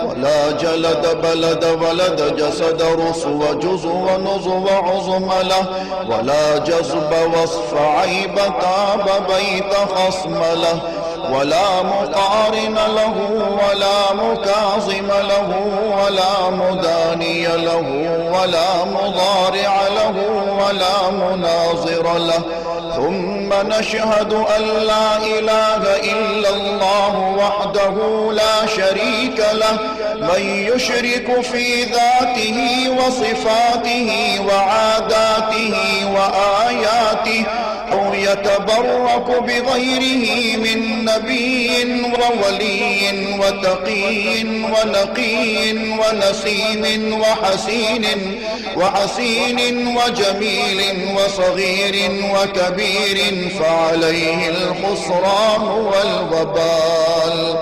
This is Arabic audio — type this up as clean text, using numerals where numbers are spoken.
ولا جلد بلد ولد جسد رسو جزو ونزو عظم له ولا جذب وصف عيب تاب بيت خصم له ولا مقارن له ولا مكاظم له ولا مداني له ولا مضارع له ولا مناظر له. ثم نشهد أن لا إله إلا الله وحده لا شريك له من يشرك في ذاته وصفاته وعاداته وآياته أو يتبرك بغيره من نبي وولي وتقي ونقي ونسيم وحسين وجميل وصغير وكبير فعليه الخسران والوبال.